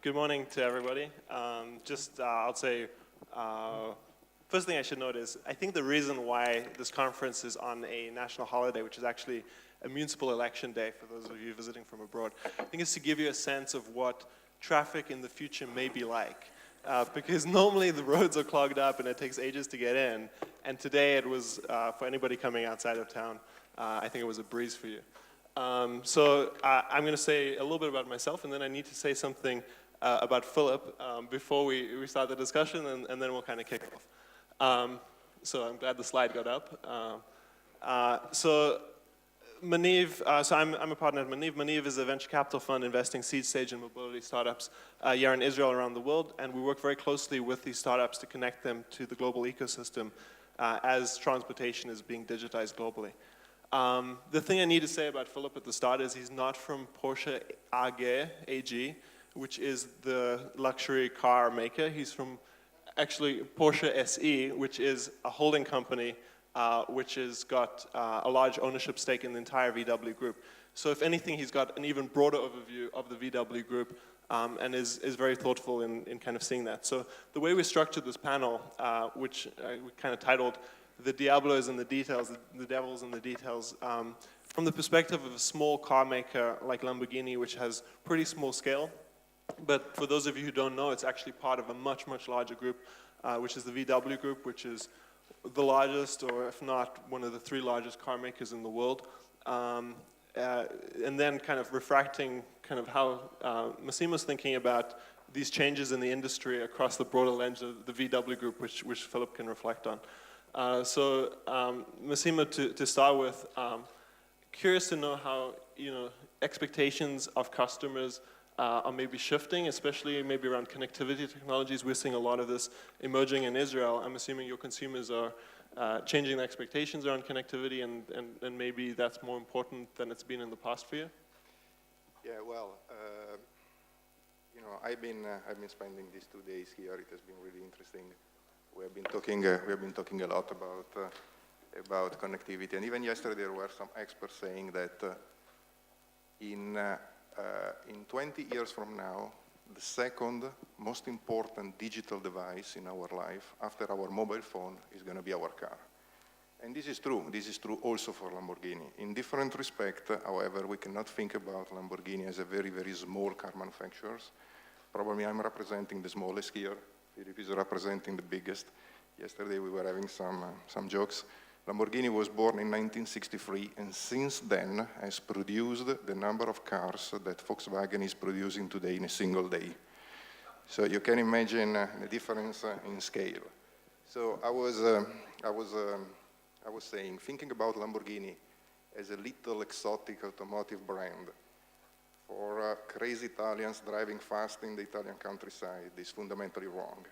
Good morning to everybody. I'll say, first thing I should note is, I think the reason why this conference is on a national holiday, which is actually a municipal election day for those of you visiting from abroad, I think is to give you a sense of what traffic in the future may be like. Because normally the roads are clogged up and it takes ages to get in, and today it was, for anybody coming outside of town, I think it was a breeze for you. I'm going to say a little bit about myself, and then I need to say something about Philipp before we start the discussion, and then we'll kind of kick off. So I'm glad the slide got up. Maniv, I'm a partner at Maniv. Maniv is a venture capital fund investing seed stage in mobility startups here in Israel around the world, and we work very closely with these startups to connect them to the global ecosystem as transportation is being digitized globally. The thing I need to say about Philipp at the start is he's not from Porsche AG, which is the luxury car maker. He's from actually Porsche SE, which is a holding company which has got a large ownership stake in the entire VW group. So if anything, he's got an even broader overview of the VW group and is very thoughtful in kind of seeing that. So the way we structured this panel, which we kind of titled "The Diablo is in the Details," the devil's in the details, from the perspective of a small car maker like Lamborghini, which has pretty small scale. But for those of you who don't know, it's actually part of a much, much larger group, which is the VW group, which is the largest, or if not, one of the 3 largest car makers in the world. And then kind of refracting kind of how Massimo's thinking about these changes in the industry across the broader lens of the VW group, which Philipp can reflect on. Massimo, to start with, curious to know how expectations of customers are maybe shifting, especially maybe around connectivity technologies. We're seeing a lot of this emerging in Israel. I'm assuming your consumers are changing their expectations around connectivity, and maybe that's more important than it's been in the past for you. Yeah, well, I've been spending these 2 days here. It has been really interesting. We have been talking a lot about connectivity, and even yesterday there were some experts saying that in 20 years from now, the second most important digital device in our life after our mobile phone is going to be our car. And this is true. This is true also for Lamborghini. In different respects, however, we cannot think about Lamborghini as a very, very small car manufacturer. Probably I'm representing the smallest here. Philipp is representing the biggest. Yesterday we were having some jokes. Lamborghini was born in 1963, and since then has produced the number of cars that Volkswagen is producing today in a single day. So you can imagine the difference in scale. So I was saying, thinking about Lamborghini as a little exotic automotive brand for crazy Italians driving fast in the Italian countryside is fundamentally wrong.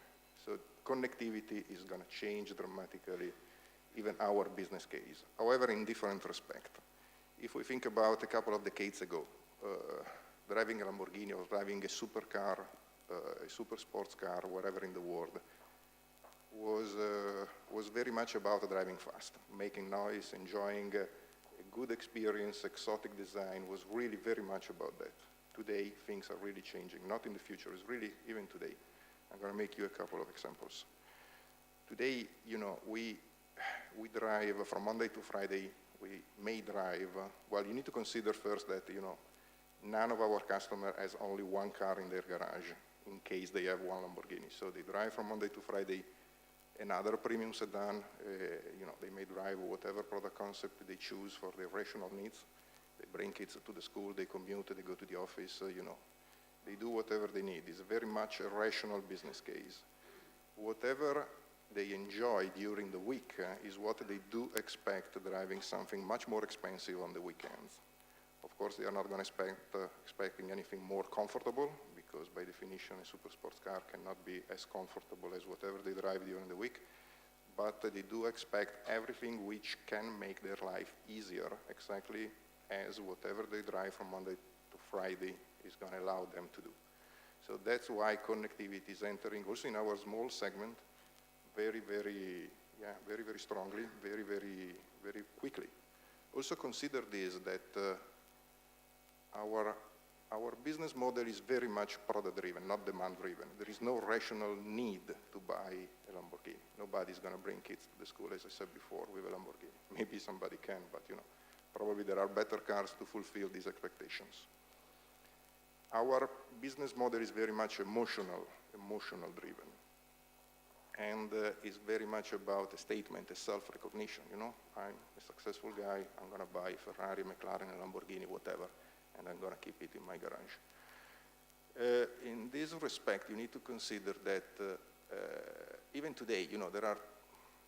So connectivity is going to change dramatically even our business case. However, in different respect. If we think about a couple of decades ago, driving a Lamborghini or driving a supercar, a super sports car, wherever in the world, was very much about driving fast, making noise, enjoying a good experience, exotic design, was really very much about that. Today, things are really changing, not in the future, it's really even today. I'm going to make you a couple of examples. Today, we drive from Monday to Friday, we may drive, well, you need to consider first that, none of our customers has only one car in their garage, in case they have one Lamborghini. So they drive from Monday to Friday another premium sedan, they may drive whatever product concept they choose for their rational needs. They bring kids to the school, they commute, they go to the office, they do whatever they need. It's very much a rational business case. Whatever they enjoy during the week is what they do expect driving something much more expensive on the weekends. Of course, they are not going to expecting anything more comfortable, because by definition a super sports car cannot be as comfortable as whatever they drive during the week. But they do expect everything which can make their life easier, exactly as whatever they drive from Monday to Friday is going to allow them to do. So that's why connectivity is entering also in our small segment very, very strongly, very quickly. Also consider this, that Our business model is very much product-driven, not demand-driven. There is no rational need to buy a Lamborghini. Nobody's going to bring kids to the school, as I said before, with a Lamborghini. Maybe somebody can, but probably there are better cars to fulfill these expectations. Our business model is very much emotional-driven, and is very much about a statement, a self-recognition. I'm a successful guy. I'm going to buy a Ferrari, McLaren, a Lamborghini, whatever, and I'm going to keep it in my garage. In this respect, you need to consider that even today, there are,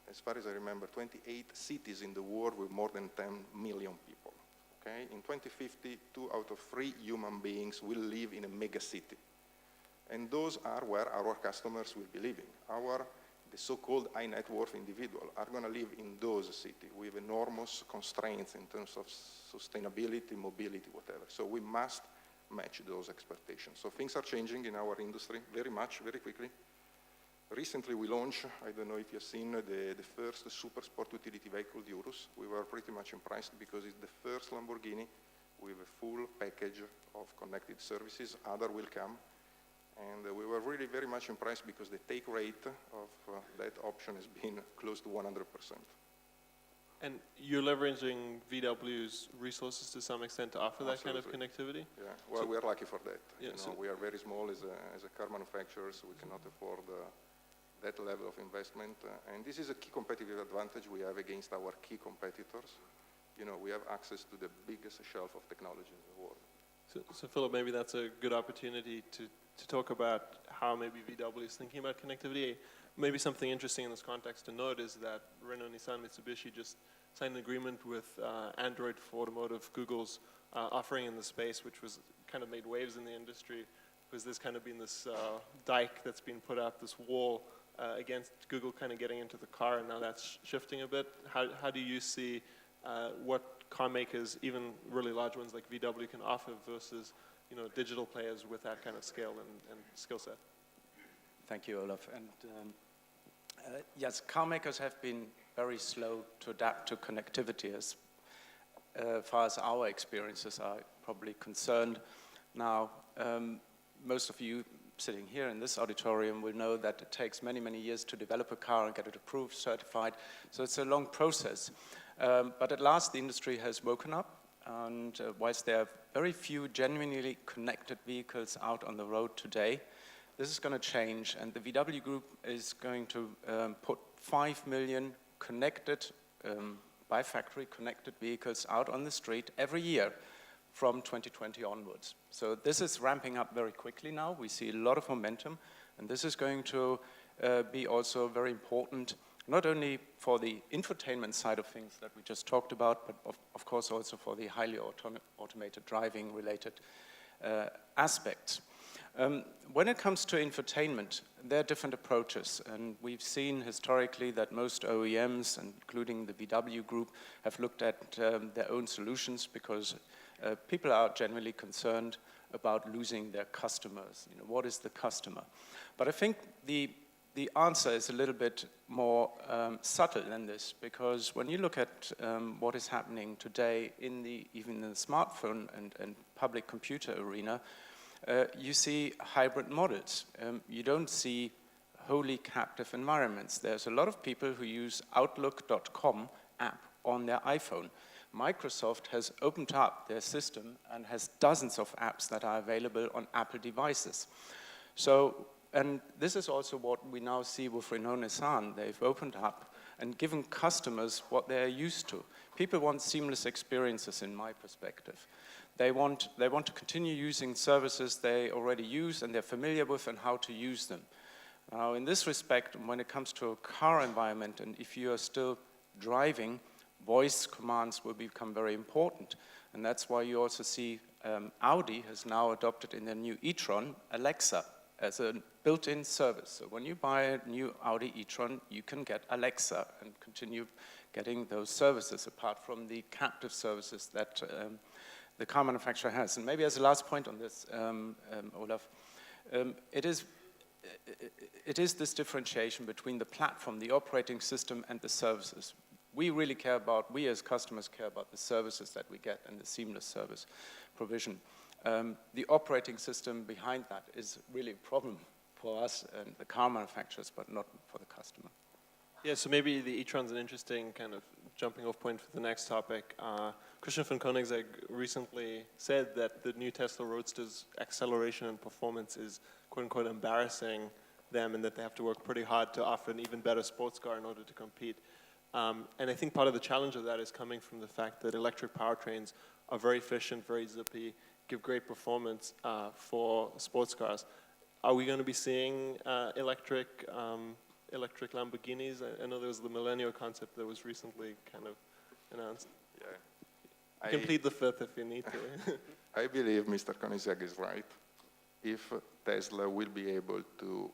as far as I remember, 28 cities in the world with more than 10 million people. Okay? In 2050, 2 out of 3 human beings will live in a mega city. And those are where our customers will be living. The so-called high net worth individual are going to live in those cities with enormous constraints in terms of sustainability, mobility, whatever. So we must match those expectations. So things are changing in our industry very much, very quickly. Recently we launched, I don't know if you've seen, the first super sport utility vehicle, the Urus. We were pretty much impressed because it's the first Lamborghini with a full package of connected services. Other will come. And we were really very much impressed because the take rate of that option has been close to 100%. And you're leveraging VW's resources to some extent to offer that kind of connectivity? Yeah, well, so, we're lucky for that. Yeah, we are very small as a car manufacturer, so we cannot afford that level of investment. And this is a key competitive advantage we have against our key competitors. We have access to the biggest shelf of technology in the world. So Philipp, maybe that's a good opportunity to talk about how maybe VW is thinking about connectivity. Maybe something interesting in this context to note is that Renault, Nissan, Mitsubishi just signed an agreement with Android for Automotive, Google's offering in the space, which was kind of made waves in the industry because there's kind of been this dike that's been put up, this wall against Google kind of getting into the car, and now that's shifting a bit. How do you see what car makers, even really large ones like VW, can offer versus digital players with that kind of scale and skill set? Thank you, Olaf. And yes, car makers have been very slow to adapt to connectivity as far as our experiences are probably concerned. Now, most of you sitting here in this auditorium will know that it takes many, many years to develop a car and get it approved, certified. So it's a long process. But at last, the industry has woken up. And whilst there are very few genuinely connected vehicles out on the road today, this is going to change. And the VW Group is going to put 5 million connected, by factory connected vehicles out on the street every year from 2020 onwards. So this is ramping up very quickly now. We see a lot of momentum. And this is going to be also very important, not only for the infotainment side of things that we just talked about, but of course also for the highly automated driving related aspects. When it comes to infotainment, there are different approaches, and we've seen historically that most OEMs, including the VW Group, have looked at their own solutions because people are generally concerned about losing their customers. What is the customer? But I think the answer is a little bit more subtle than this, because when you look at what is happening today even in the smartphone and public computer arena, you see hybrid models. You don't see wholly captive environments. There's a lot of people who use Outlook.com app on their iPhone. Microsoft has opened up their system and has dozens of apps that are available on Apple devices. So, and this is also what we now see with Renault Nissan. They've opened up and given customers what they're used to. People want seamless experiences, in my perspective. They want to continue using services they already use and they're familiar with and how to use them. Now, in this respect, when it comes to a car environment, and if you are still driving, voice commands will become very important. And that's why you also see Audi has now adopted in their new e-tron Alexa as a built-in service. So when you buy a new Audi e-tron, you can get Alexa and continue getting those services apart from the captive services that the car manufacturer has. And maybe as a last point on this, Olaf, it is this differentiation between the platform, the operating system, and the services. We as customers care about the services that we get and the seamless service provision. The operating system behind that is really a problem for us and the car manufacturers, but not for the customer. Yeah, so maybe the e-tron's an interesting kind of jumping off point for the next topic. Christian von Koenigsegg recently said that the new Tesla Roadster's acceleration and performance is quote-unquote embarrassing them, and that they have to work pretty hard to offer an even better sports car in order to compete. And I think part of the challenge of that is coming from the fact that electric powertrains are very efficient, very zippy, give great performance for sports cars. Are we going to be seeing electric Lamborghinis? I know there was the Millennial concept that was recently kind of announced. Yeah. You can plead the fifth if you need to. I believe Mr. Koenigsegg is right. If Tesla will be able to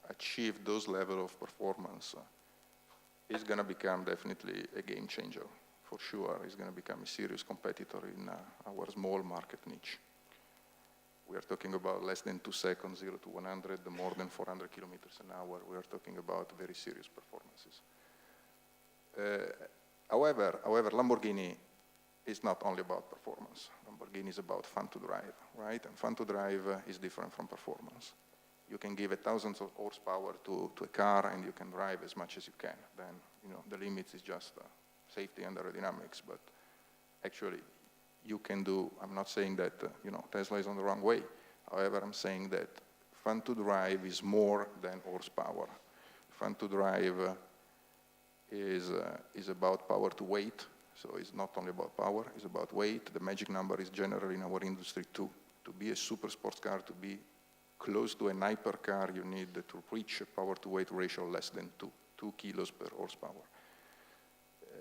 achieve those level of performance, it's going to become definitely a game changer. For sure, it's going to become a serious competitor in our small market niche. We are talking about less than 2 seconds, 0 to 100, more than 400 kilometers an hour. We are talking about very serious performances. However, Lamborghini is not only about performance. Lamborghini is about fun to drive, right? And fun to drive is different from performance. You can give 1,000 of horsepower to a car and you can drive as much as you can. Then, the limit is just safety and aerodynamics, but actually you can do, I'm not saying that, Tesla is on the wrong way. However, I'm saying that fun to drive is more than horsepower. Fun to drive is about power to weight. So it's not only about power, it's about weight. The magic number is generally in our industry 2. To be a super sports car, to be close to an hypercar, you need to reach a power to weight ratio less than 2 kilos per horsepower.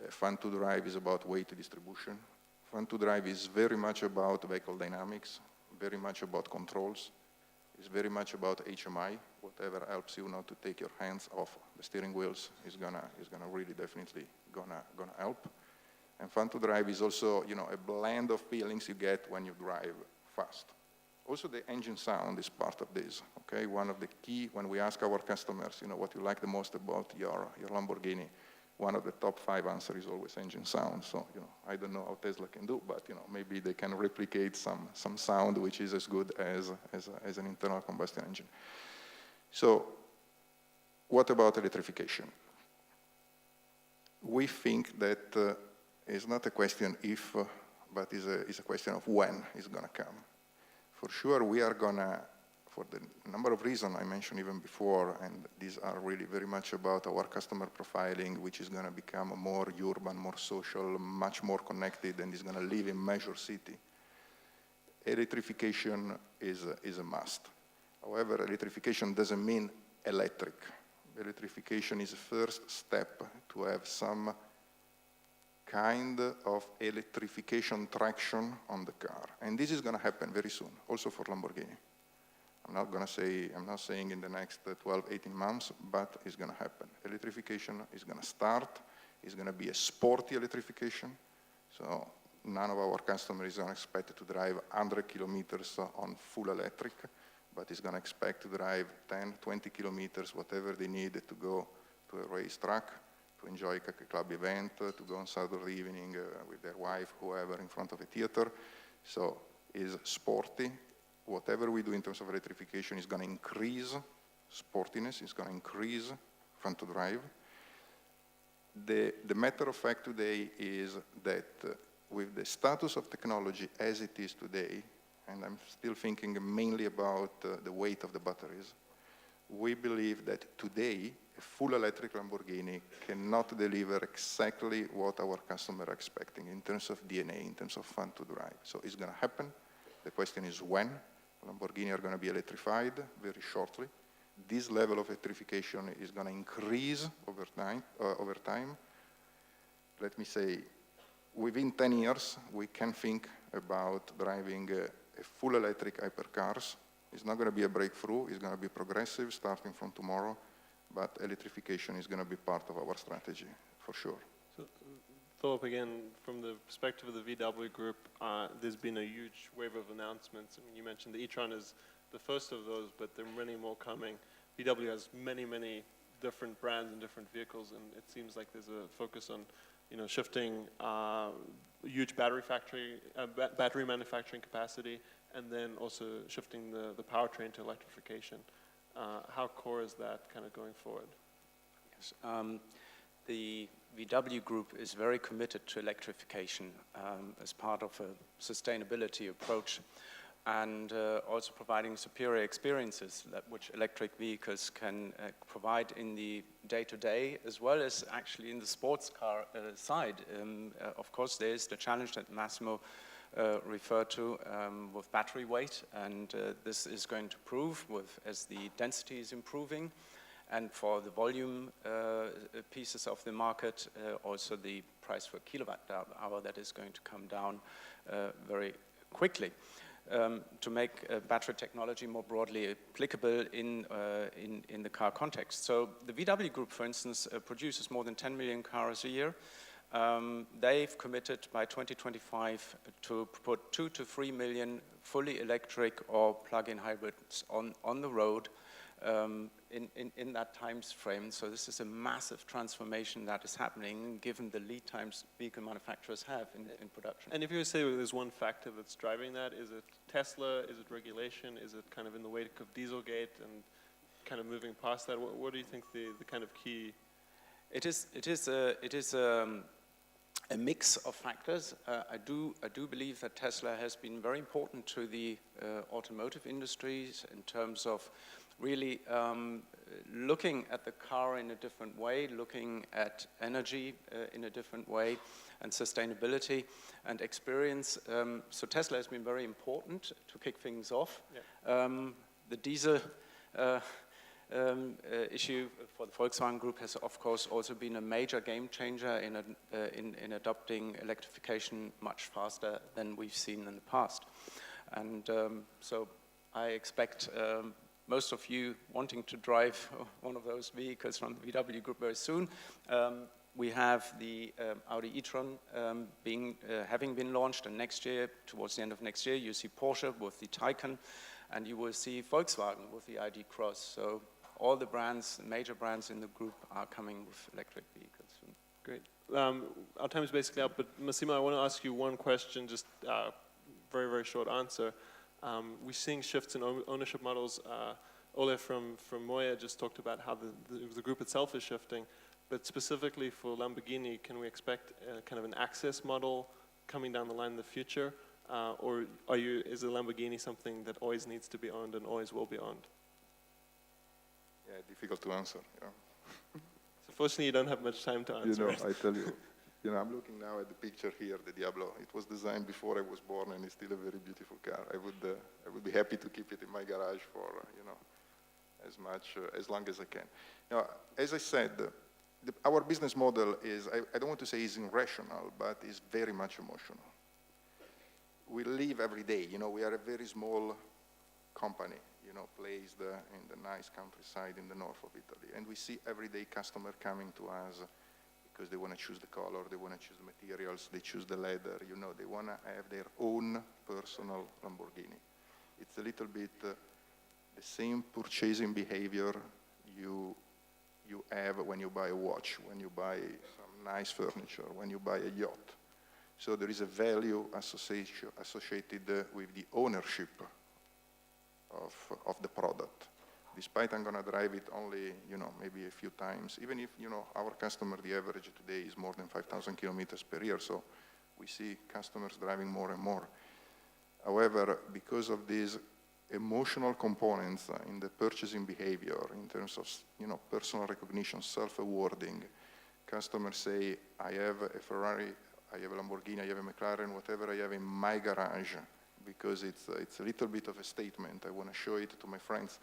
Fun to drive is about weight distribution. Fun to drive is very much about vehicle dynamics, very much about controls. It's very much about HMI. Whatever helps you not to take your hands off the steering wheels is gonna really definitely gonna help. And fun to drive is also, a blend of feelings you get when you drive fast. Also, the engine sound is part of this, okay? One of the key, when we ask our customers, what you like the most about your Lamborghini, one of the top 5 answers is always engine sound. So, I don't know how Tesla can do, but, maybe they can replicate some sound which is as good as an internal combustion engine. So, what about electrification? We think that it's not a question if, but it's a question of when it's going to come. For sure, we are going to, for the number of reasons I mentioned even before, and these are really very much about our customer profiling, which is going to become more urban, more social, much more connected, and is going to live in major city. Electrification is a must. However, electrification doesn't mean electric. Electrification is the first step to have some kind of electrification traction on the car. And this is going to happen very soon, also for Lamborghini. I'm not saying in the next 12, 18 months, but it's going to happen. Electrification is going to start. It's going to be a sporty electrification. So none of our customers are expected to drive 100 kilometers on full electric, but it's going to expect to drive 10, 20 kilometers, whatever they need to go to a racetrack, to enjoy a club event, to go on Saturday evening with their wife, whoever, in front of a theater. So it's sporty. Whatever we do in terms of electrification is going to increase sportiness, it's going to increase fun to drive. The matter of fact today is that with the status of technology as it is today, and I'm still thinking mainly about the weight of the batteries, we believe that today a full electric Lamborghini cannot deliver exactly what our customers are expecting in terms of DNA, in terms of fun to drive. So it's going to happen. The question is when. Lamborghini are going to be electrified very shortly. This level of electrification is going to increase over time. Let me say, within 10 years, we can think about driving a full electric hypercars. It's not going to be a breakthrough. It's going to be progressive starting from tomorrow. But electrification is going to be part of our strategy, for sure. So, Philipp, again, from the perspective of the VW Group, there's been a huge wave of announcements. I mean, you mentioned the e-tron is the first of those, but there are many more coming. VW has many, many different brands and different vehicles, and it seems like there's a focus on, shifting huge battery manufacturing capacity and then also shifting the powertrain to electrification. How core is that kind of going forward? Yes. The VW Group is very committed to electrification as part of a sustainability approach, and also providing superior experiences which electric vehicles can provide in the day-to-day, as well as actually in the sports car side. Of course, there is the challenge that Massimo referred to with battery weight, and this is going to improve as the density is improving. And for the volume pieces of the market, also the price per kilowatt hour that is going to come down very quickly to make battery technology more broadly applicable in the car context. So the VW Group, for instance, produces more than 10 million cars a year. They've committed by 2025 to put 2 to 3 million fully electric or plug-in hybrids on the road in that time frame. So this is a massive transformation that is happening given the lead times vehicle manufacturers have in production. And if you say there's one factor that's driving that, is it Tesla, is it regulation, is it kind of in the wake of Dieselgate and kind of moving past that? What do you think the kind of key? It is a mix of factors. I do believe that Tesla has been very important to the automotive industries in terms of really looking at the car in a different way, looking at energy in a different way, and sustainability and experience. So Tesla has been very important to kick things off. Yeah. The diesel issue for the Volkswagen Group has, of course, also been a major game changer in adopting electrification much faster than we've seen in the past. And so I expect most of you wanting to drive one of those vehicles from the VW Group very soon. We have the Audi e-tron having been launched, and next year, towards the end of next year, you see Porsche with the Taycan, and you will see Volkswagen with the ID Cross. So all the brands, major brands in the group are coming with electric vehicles soon. Great. Our time is basically up, but Massimo, I want to ask you one question, just very, very short answer. We're seeing shifts in ownership models. Olaf from Moya just talked about how the group itself is shifting, but specifically for Lamborghini, can we expect kind of an access model coming down the line in the future? Or is a Lamborghini something that always needs to be owned and always will be owned? Yeah, difficult to answer. Yeah. So fortunately, you don't have much time to answer. I tell you, I'm looking now at the picture here, the Diablo. It was designed before I was born, and it's still a very beautiful car. I would be happy to keep it in my garage for as long as I can. As I said, our business model is, I don't want to say is irrational, but is very much emotional. We live every day. We are a very small company, placed in the nice countryside in the north of Italy, and we see every day customer coming to us because they want to choose the color, they want to choose the materials, they choose the leather, they want to have their own personal Lamborghini. It's a little bit the same purchasing behavior you have when you buy a watch, when you buy some nice furniture, when you buy a yacht. So there is a value associated with the ownership of the product. Despite I'm going to drive it only, maybe a few times, even if, our customer, the average today is more than 5,000 kilometers per year, so we see customers driving more and more. However, because of these emotional components in the purchasing behavior, in terms of, personal recognition, self-awarding, customers say, I have a Ferrari, I have a Lamborghini, I have a McLaren, whatever I have in my garage, because it's a little bit of a statement. I want to show it to my friends.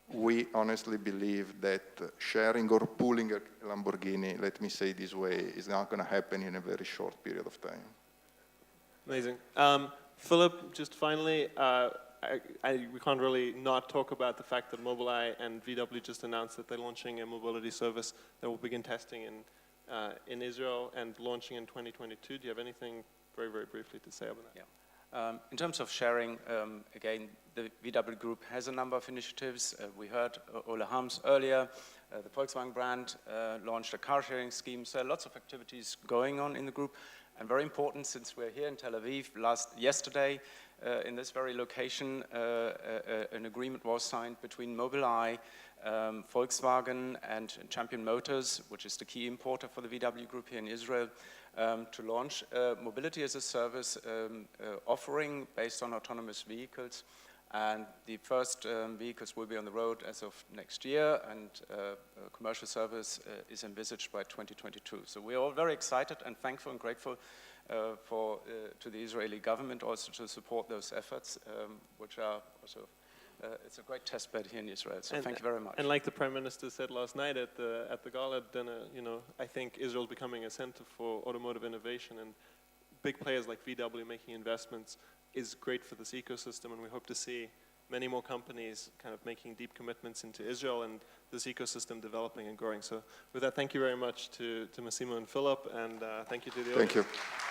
We honestly believe that sharing or pooling a Lamborghini, let me say this way, is not going to happen in a very short period of time. Amazing. Philipp, just finally, we can't really not talk about the fact that Mobileye and VW just announced that they're launching a mobility service that will begin testing in Israel and launching in 2022. Do you have anything very, very briefly to say about that? Yeah. In terms of sharing, again, the VW Group has a number of initiatives. We heard Olaf earlier. The Volkswagen brand launched a car sharing scheme. So lots of activities going on in the group. And very important, since we're here in Tel Aviv, yesterday, in this very location, an agreement was signed between Mobileye, Volkswagen, and Champion Motors, which is the key importer for the VW Group here in Israel, to launch a mobility as a service offering based on autonomous vehicles. And the first vehicles will be on the road as of next year, and commercial service is envisaged by 2022. So we're all very excited and thankful and grateful to the Israeli government also to support those efforts, which are also, it's a great test bed here in Israel. So thank you very much. And like the Prime Minister said last night at the gala dinner, you know, I think Israel is becoming a center for automotive innovation, and big players like VW making investments is great for this ecosystem, and we hope to see many more companies kind of making deep commitments into Israel and this ecosystem developing and growing. So with that, thank you very much to Massimo and Philipp, and thank you to the audience. Thank you.